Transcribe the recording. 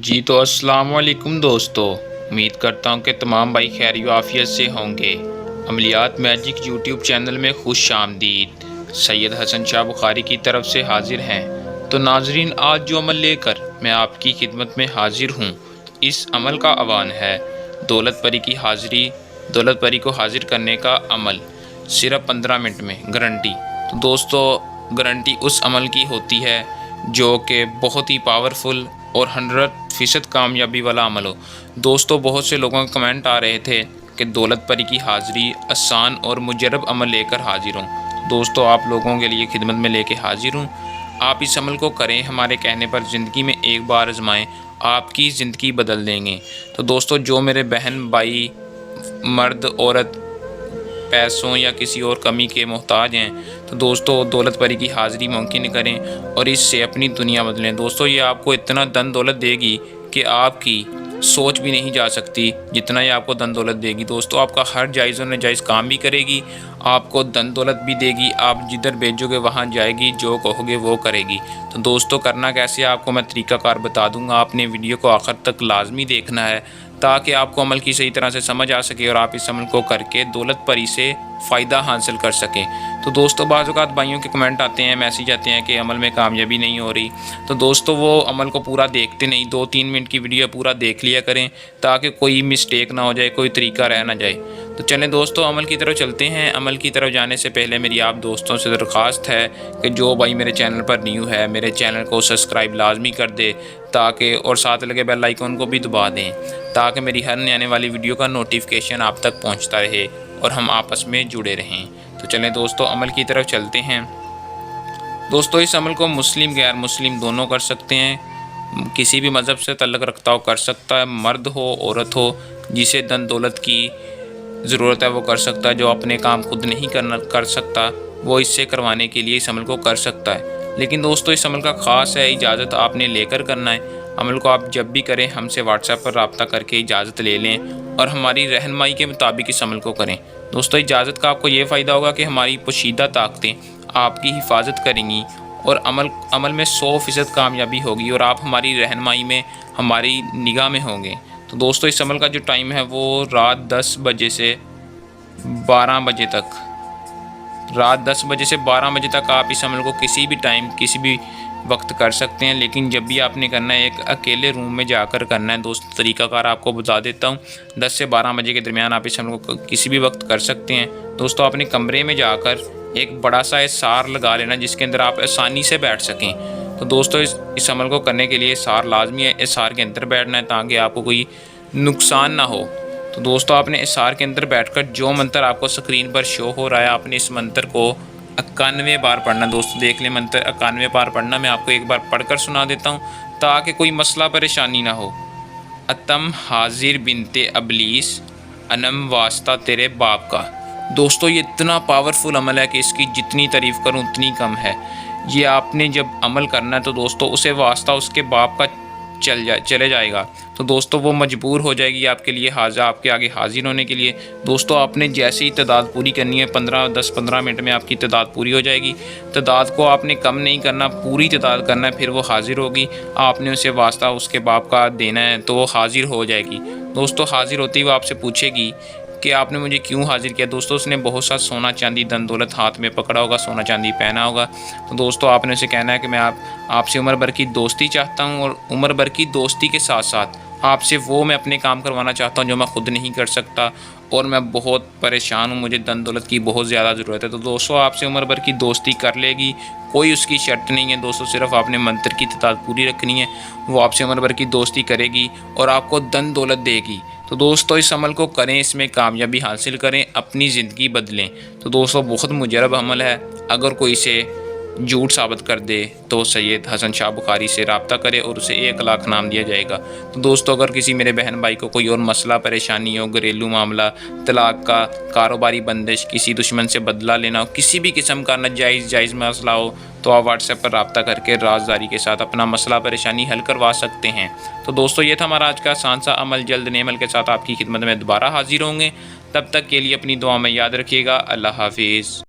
जी तो अस्सलाम वालेकुम दोस्तों, उम्मीद करता हूँ कि तमाम भाई खैर आफियत से होंगे। अमलियात मैजिक यूट्यूब चैनल में खुश आमदीद। सैयद हसन शाह बुखारी की तरफ से हाजिर हैं। तो नाजरीन, आज जो अमल लेकर मैं आपकी खिदमत में हाजिर हूँ, इस अमल का आह्वान है दौलत परी की हाज़िरी। दौलत परी को हाजिर करने का अमल सिर्फ 15 मिनट में गारंटी। तो दोस्तों, गारंटी उस अमल की होती है जो कि बहुत ही पावरफुल और 100% कामयाबी वाला अमल हो। दोस्तों, बहुत से लोगों के कमेंट आ रहे थे कि दौलत परी की हाज़िरी आसान और मुजरब अमल लेकर हाजिर हूँ। दोस्तों, आप लोगों के लिए खिदमत में लेके हाजिर हूँ। आप इस अमल को करें, हमारे कहने पर ज़िंदगी में एक बार आजमाएं, आपकी ज़िंदगी बदल देंगे। तो दोस्तों, जो मेरे बहन भाई मर्द औरत पैसों या किसी और कमी के मोहताज हैं, तो दोस्तों दौलत परी की हाज़िरी मुमकिन करें और इससे अपनी दुनिया बदलें। दोस्तों, ये आपको इतना धन दौलत देगी कि आपकी सोच भी नहीं जा सकती जितना ये आपको धन दौलत देगी। दोस्तों, आपका हर जायज़ और नाजायज़ काम भी करेगी, आपको धन दौलत भी देगी, आप जिधर भेजोगे वहाँ जाएगी, जो कहोगे वो करेगी। तो दोस्तों, करना कैसे आपको मैं तरीक़ाकार बता दूँगा। आपने वीडियो को आखिर तक लाजमी देखना है ताकि आपको अमल की सही तरह से समझ आ सके और आप इस अमल को करके दौलत परी से फ़ायदा हासिल कर सकें। तो दोस्तों, बाज़ औक़ात भाइयों के कमेंट आते हैं, मैसेज आते हैं कि अमल में कामयाबी नहीं हो रही। तो दोस्तों, वो अमल को पूरा देखते नहीं, 2-3 मिनट की वीडियो पूरा देख लिया करें ताकि कोई मिस्टेक ना हो जाए, कोई तरीका रह ना जाए। तो चलें दोस्तों, अमल की तरफ चलते हैं। अमल की तरफ जाने से पहले मेरी आप दोस्तों से दरख्वास्त है कि जो भाई मेरे चैनल पर न्यू है, मेरे चैनल को सब्सक्राइब लाजमी कर दे ताकि और साथ लगे बेल आइकन को भी दबा दें ताकि मेरी हर नई आने वाली वीडियो का नोटिफिकेशन आप तक पहुंचता रहे और हम आपस में जुड़े रहें। तो चलें दोस्तों, अमल की तरफ चलते हैं। दोस्तों, इस अमल को मुस्लिम गैर मुस्लिम दोनों कर सकते हैं। किसी भी मज़हब से तल्लुक़ रखता हो कर सकता है, मर्द हो औरत हो, जिसे धन दौलत की ज़रूरत है वो कर सकता है। जो अपने काम खुद नहीं कर सकता वो इससे करवाने के लिए इस अमल को कर सकता है। लेकिन दोस्तों, इस अमल का ख़ास है, इजाज़त आपने लेकर करना है। अमल को आप जब भी करें हमसे व्हाट्सएप पर रब्ता करके इजाज़त ले लें और हमारी रहनुमाई के मुताबिक इस अमल को करें। दोस्तों, इजाज़त का आपको ये फ़ायदा होगा कि हमारी पोशीदा ताकतें आपकी हिफाजत करेंगी और अमल में 100% कामयाबी होगी और आप हमारी रहनुमाई में, हमारी निगाह में होंगे। तो दोस्तों, इस अमल का जो टाइम है वो रात 10 बजे से 12 बजे तक, रात 10 बजे से 12 बजे तक आप इस अमल को किसी भी टाइम किसी भी वक्त कर सकते हैं। लेकिन जब भी आपने करना है एक अकेले रूम में जाकर करना है। दोस्तों, तरीक़ाकार आपको बता देता हूँ। 10 से 12 बजे के दरमियान आप इस अमल को किसी भी वक्त कर सकते हैं। दोस्तों, अपने कमरे में जाकर एक बड़ा सा इसार लगा लेना जिसके अंदर आप आसानी से बैठ सकें। तो दोस्तों, इस अमल को करने के लिए इसार लाजमी है। इसार के अंदर बैठना है ताकि आपको कोई नुकसान ना हो। तो दोस्तों, आपने इसार के अंदर बैठकर जो मंत्र आपको स्क्रीन पर शो हो रहा है, आपने इस मंत्र को 91 बार पढ़ना। दोस्तों, देख लें, मंत्र 91 बार पढ़ना। मैं आपको एक बार पढ़कर सुना देता हूँ ताकि कोई मसला परेशानी ना हो। अतम हाजिर बिनते अबलीस, अनम वास्ता तेरे बाप का। दोस्तों, ये इतना पावरफुल अमल है कि इसकी जितनी तारीफ़ करूँ उतनी कम है। ये आपने जब अमल करना है तो दोस्तों उसे वास्ता उसके बाप का चले जाएगा। तो दोस्तों, वो मजबूर हो जाएगी आपके आगे हाजिर होने के लिए। दोस्तों, आपने जैसे ही तादाद पूरी करनी है, 10-15 मिनट में आपकी तादाद पूरी हो जाएगी। तादाद को आपने कम नहीं करना, पूरी तादाद करना है, फिर वो हाजिर होगी। आपने उसे वास्ता उसके बाप का देना है तो वो हाजिर हो जाएगी। दोस्तों, हाजिर होते ही वो आपसे पूछेगी कि आपने मुझे क्यों हाजिर किया। दोस्तों, उसने बहुत सा सोना चांदी धन दौलत हाथ में पकड़ा होगा, सोना चांदी पहना होगा। तो दोस्तों, आपने उसे कहना है कि मैं आपसे उम्र भर की दोस्ती चाहता हूँ और उम्र भर की दोस्ती के साथ साथ आपसे वो मैं अपने काम करवाना चाहता हूँ जो मैं खुद नहीं कर सकता और मैं बहुत परेशान हूँ, मुझे धन दौलत की बहुत ज़्यादा ज़रूरत है। तो दोस्तों, आपसे उम्र भर की दोस्ती कर लेगी, कोई उसकी शर्त नहीं है। दोस्तों, सिर्फ आपने मंत्र की तादाद पूरी रखनी है, वो आपसे उम्र भर की दोस्ती करेगी और आपको धन दौलत देगी। तो दोस्तों, इस अमल को करें, इसमें कामयाबी हासिल करें, अपनी ज़िंदगी बदलें। तो दोस्तों, बहुत मुजरब अमल है। अगर कोई इसे झूठ साबित कर दे तो सैयद हसन शाह बुखारी से रब्ता करे और उसे 1 लाख इनाम दिया जाएगा। तो दोस्तों, अगर किसी मेरे बहन भाई को कोई और मसला परेशानी हो, घरेलू मामला, तलाक का, कारोबारी बंदिश, किसी दुश्मन से बदला लेना हो, किसी भी किस्म का जायज़ मसला हो, तो आप व्हाट्सएप पर रब्ता करके राजदारी के साथ अपना मसला परेशानी हल करवा सकते हैं। तो दोस्तों, ये था हमारा आज का आसान सा अमल। जल्द नए अमल के साथ आपकी खिदमत में दोबारा हाजिर होंगे। तब तक के लिए अपनी दुआ में याद रखिएगा। अल्लाह हाफिज़।